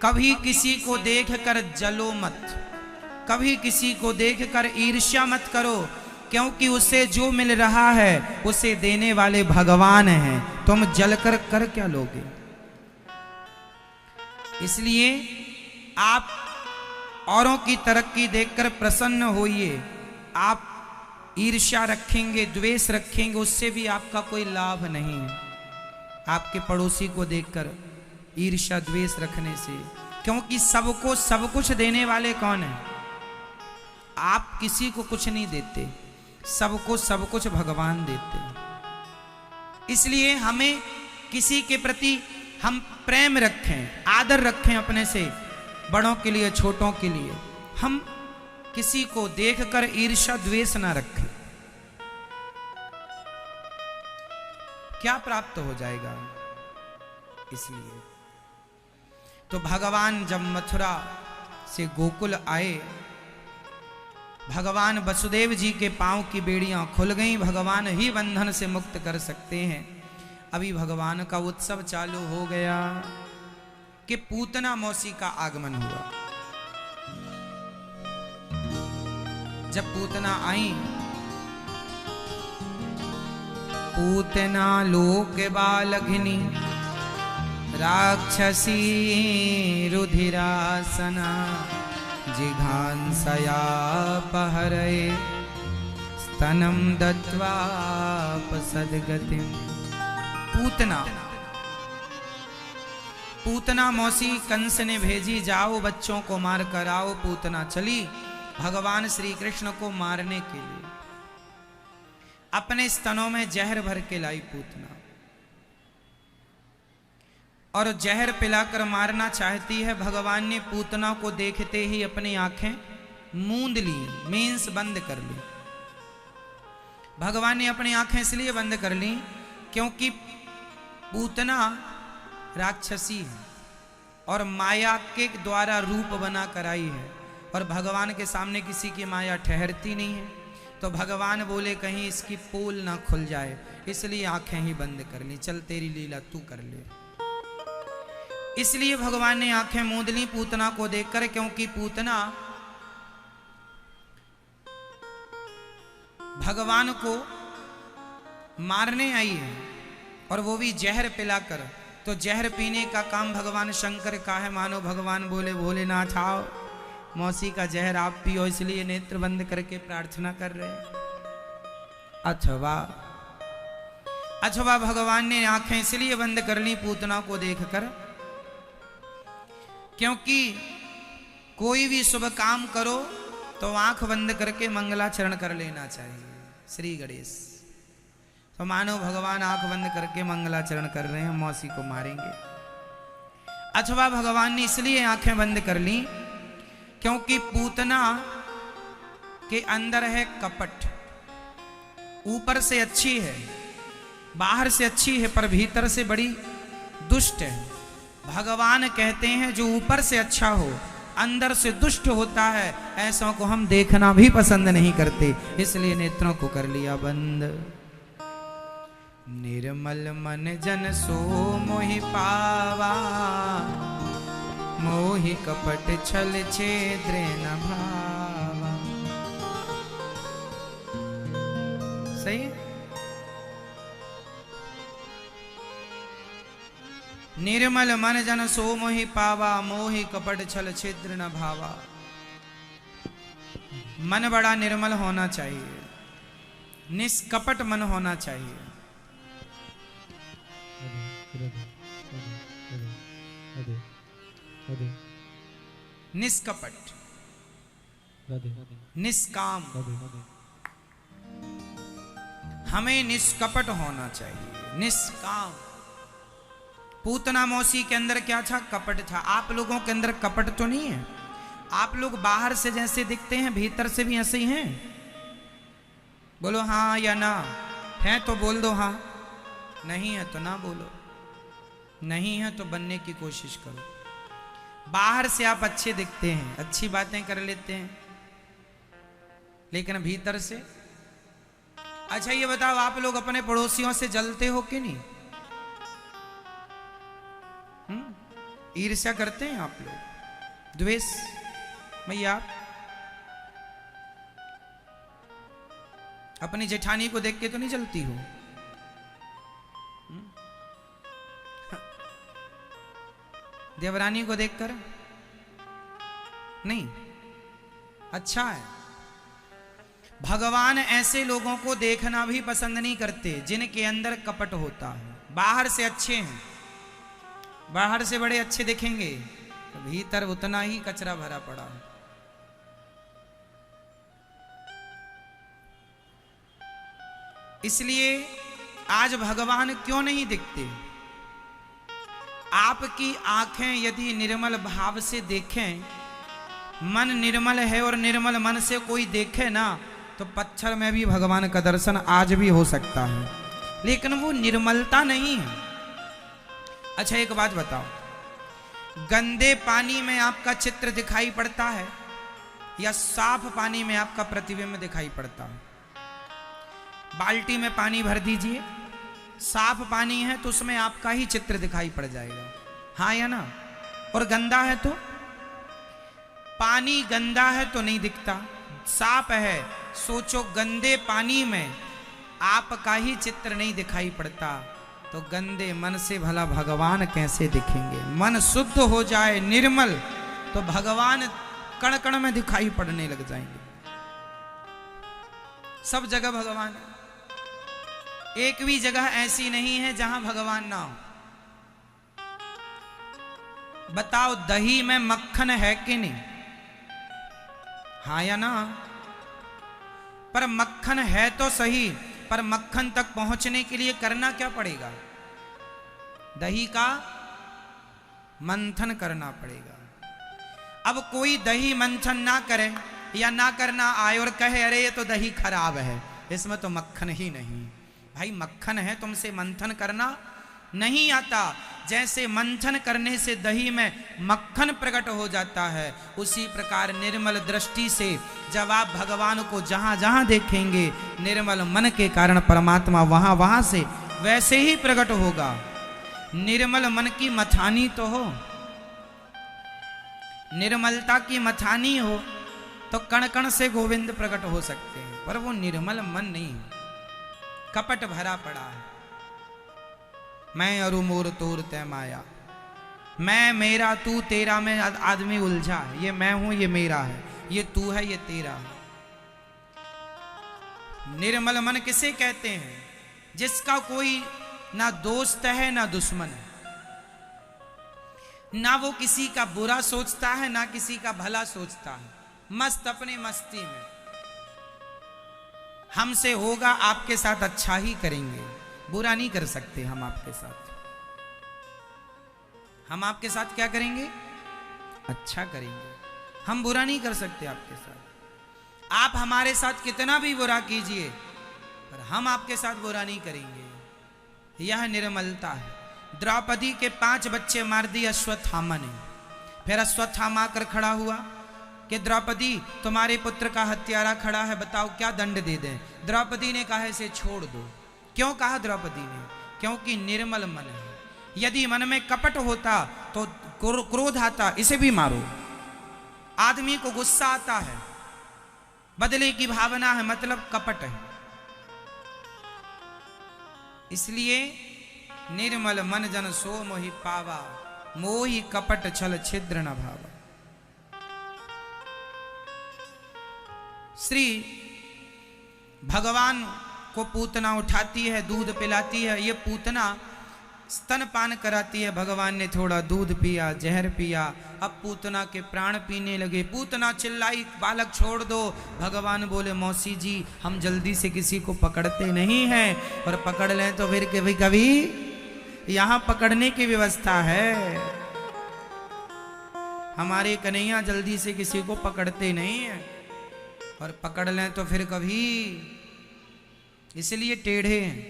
कभी किसी को देखकर जलो मत, कभी किसी को देखकर ईर्ष्या मत करो, क्योंकि उसे जो मिल रहा है उसे देने वाले भगवान हैं। तुम जलकर कर क्या लोगे? इसलिए आप औरों की तरक्की देखकर प्रसन्न होइए। आप ईर्ष्या रखेंगे, द्वेष रखेंगे, उससे भी आपका कोई लाभ नहीं है। आपके पड़ोसी को देखकर ईर्ष्या द्वेष रखने से, क्योंकि सबको सब कुछ देने वाले कौन है? आप किसी को कुछ नहीं देते, सबको सब कुछ भगवान देते हैं। इसलिए हमें किसी के प्रति हम प्रेम रखें, आदर रखें, अपने से बड़ों के लिए, छोटों के लिए। हम किसी को देखकर ईर्ष्या द्वेष ना रखें। क्या प्राप्त हो जाएगा? इसलिए तो भगवान जब मथुरा से गोकुल आए, भगवान वसुदेव जी के पांव की बेड़ियां खुल गईं। भगवान ही बंधन से मुक्त कर सकते हैं। अभी भगवान का उत्सव चालू हो गया कि पूतना मौसी का आगमन हुआ। जब पूतना आई, पूतना लोक बालघिनी राक्षसी रुधिरासना जिघांसया पहरये स्तनम दत्वा सदगतिम। पूतना मौसी कंस ने भेजी, जाओ बच्चों को मार कर आओ। पूतना चली भगवान श्री कृष्ण को मारने के लिए। अपने स्तनों में जहर भर के लाई पूतना, और जहर पिलाकर मारना चाहती है। भगवान ने पूतना को देखते ही अपनी आंखें मूंद ली, मींस बंद कर ली। भगवान ने अपनी आंखें इसलिए बंद कर ली क्योंकि पूतना राक्षसी है और माया के द्वारा रूप बना कर आई है, और भगवान के सामने किसी की माया ठहरती नहीं है। तो भगवान बोले कहीं इसकी पोल ना खुल जाए, इसलिए आंखें ही बंद कर ली। चल तेरी लीला तू कर ले। इसलिए भगवान ने आंखें मूंद ली पूतना को देखकर, क्योंकि पूतना भगवान को मारने आई है, और वो भी जहर पिलाकर। तो जहर पीने का काम भगवान शंकर का है। मानो भगवान बोले, भोलेनाथ आओ, मौसी का जहर आप पियो, इसलिए नेत्र बंद करके प्रार्थना कर रहे हैं। अथवा भगवान ने आंखें इसलिए बंद कर ली पूतना को देखकर, क्योंकि कोई भी शुभ काम करो तो आंख बंद करके मंगलाचरण कर लेना चाहिए। श्री गणेश। तो मानो भगवान आंख बंद करके मंगलाचरण कर रहे हैं, मौसी को मारेंगे। अथवा भगवान ने इसलिए आंखें बंद कर ली क्योंकि पूतना के अंदर है कपट। ऊपर से अच्छी है, बाहर से अच्छी है, पर भीतर से बड़ी दुष्ट है। भगवान कहते हैं जो ऊपर से अच्छा हो अंदर से दुष्ट होता है, ऐसा को हम देखना भी पसंद नहीं करते। इसलिए नेत्रों को कर लिया बंद। निर्मल मन जन सो मोहि पावा, मोहि कपट छल छेद्र न भावा। सही है? निर्मल मन जन सो मोहि पावा, मोहि कपट छल छिद्र न भावा। मन बड़ा निर्मल होना चाहिए, निष्कपट मन होना चाहिए। निष्कपट, निष्काम, हमें निष्कपट होना चाहिए, निष्काम। पूतना मौसी के अंदर क्या था? कपट था। आप लोगों के अंदर कपट तो नहीं है? आप लोग बाहर से जैसे दिखते हैं भीतर से भी ऐसे ही हैं? बोलो हाँ या ना। है तो बोल दो हाँ, नहीं है तो ना बोलो। नहीं है तो बनने की कोशिश करो। बाहर से आप अच्छे दिखते हैं, अच्छी बातें कर लेते हैं, लेकिन भीतर से। अच्छा ये बताओ, आप लोग अपने पड़ोसियों से जलते हो कि नहीं? ईर्ष्या करते हैं आप लोग, द्वेष? भैया अपनी जेठानी को देख के तो नहीं जलती हो? देवरानी को देखकर नहीं? अच्छा है। भगवान ऐसे लोगों को देखना भी पसंद नहीं करते जिनके अंदर कपट होता है। बाहर से अच्छे हैं, बाहर से बड़े अच्छे दिखेंगे, भीतर उतना ही कचरा भरा पड़ा है। इसलिए आज भगवान क्यों नहीं दिखते? आपकी आंखें यदि निर्मल भाव से देखें, मन निर्मल है और निर्मल मन से कोई देखे ना, तो पत्थर में भी भगवान का दर्शन आज भी हो सकता है, लेकिन वो निर्मलता नहीं है। अच्छा एक बात बताओ, गंदे पानी में आपका चित्र दिखाई पड़ता है या साफ पानी में आपका प्रतिबिंब दिखाई पड़ता है? बाल्टी में पानी भर दीजिए, साफ पानी है तो उसमें आपका ही चित्र दिखाई पड़ जाएगा, हाँ या ना? और गंदा है तो? पानी गंदा है तो नहीं दिखता, साफ है, सोचो गंदे पानी में आपका ही चित्र नहीं दिखाई पड़ता, तो गंदे मन से भला भगवान कैसे दिखेंगे? मन शुद्ध हो जाए, निर्मल, तो भगवान कण कण में दिखाई पड़ने लग जाएंगे। सब जगह भगवान है, एक भी जगह ऐसी नहीं है जहां भगवान ना हो। बताओ दही में मक्खन है कि नहीं? हाँ या ना? पर मक्खन है तो सही, पर मक्खन तक पहुंचने के लिए करना क्या पड़ेगा? दही का मंथन करना पड़ेगा। अब कोई दही मंथन ना करे या ना करना आए और कहे अरे ये तो दही खराब है, इसमें तो मक्खन ही नहीं। भाई मक्खन है, तुमसे मंथन करना नहीं आता। जैसे मंथन करने से दही में मक्खन प्रकट हो जाता है, उसी प्रकार निर्मल दृष्टि से जब आप भगवान को जहां जहां देखेंगे, निर्मल मन के कारण परमात्मा वहां वहां से वैसे ही प्रकट होगा। निर्मल मन की मथानी तो हो, निर्मलता की मथानी हो तो कण कण से गोविंद प्रकट हो सकते हैं, पर वो निर्मल मन नहीं, कपट भरा पड़ा है। मैं अरु मोर तोर तय माया, मैं मेरा तू तेरा में आदमी उलझा है। ये मैं हूं, ये मेरा है, ये तू है, ये तेरा है। निर्मल मन किसे कहते हैं? जिसका कोई ना दोस्त है ना दुश्मन है, ना वो किसी का बुरा सोचता है ना किसी का भला सोचता है, मस्त अपनी मस्ती में। हमसे होगा आपके साथ अच्छा ही करेंगे, बुरा नहीं कर सकते हम आपके साथ। हम आपके साथ क्या करेंगे? अच्छा करेंगे, हम बुरा नहीं कर सकते आपके साथ। आप हमारे साथ कितना भी बुरा कीजिए, पर हम आपके साथ बुरा नहीं करेंगे। यह निर्मलता है। द्रौपदी के 5 बच्चे मार दिए अश्वत्थामा ने। फिर अश्वत्थामा कर खड़ा हुआ कि द्रौपदी तुम्हारे पुत्र का हत्यारा खड़ा है, बताओ क्या दंड दे दें? द्रौपदी ने कहा इसे छोड़ दो। क्यों कहा द्रौपदी ने? क्योंकि निर्मल मन है। यदि मन में कपट होता तो क्रोध आता, इसे भी मारो। आदमी को गुस्सा आता है, बदले की भावना है, मतलब कपट है। इसलिए निर्मल मन जन सो मोहि पावा, मोहि कपट छल छिद्र न भावा। श्री भगवान को पूतना उठाती है, दूध पिलाती है। ये पूतना स्तनपान कराती है। भगवान ने थोड़ा दूध पिया, जहर पिया, अब पूतना के प्राण पीने लगे। पूतना चिल्लाई बालक छोड़ दो। भगवान बोले मौसी जी हम जल्दी से किसी को पकड़ते नहीं हैं, और पकड़ लें तो फिर कभी कभी यहाँ पकड़ने की व्यवस्था है। हमारे कन्हैया जल्दी से किसी को पकड़ते नहीं हैं, और पकड़ लें तो फिर कभी, इसलिए टेढ़े हैं।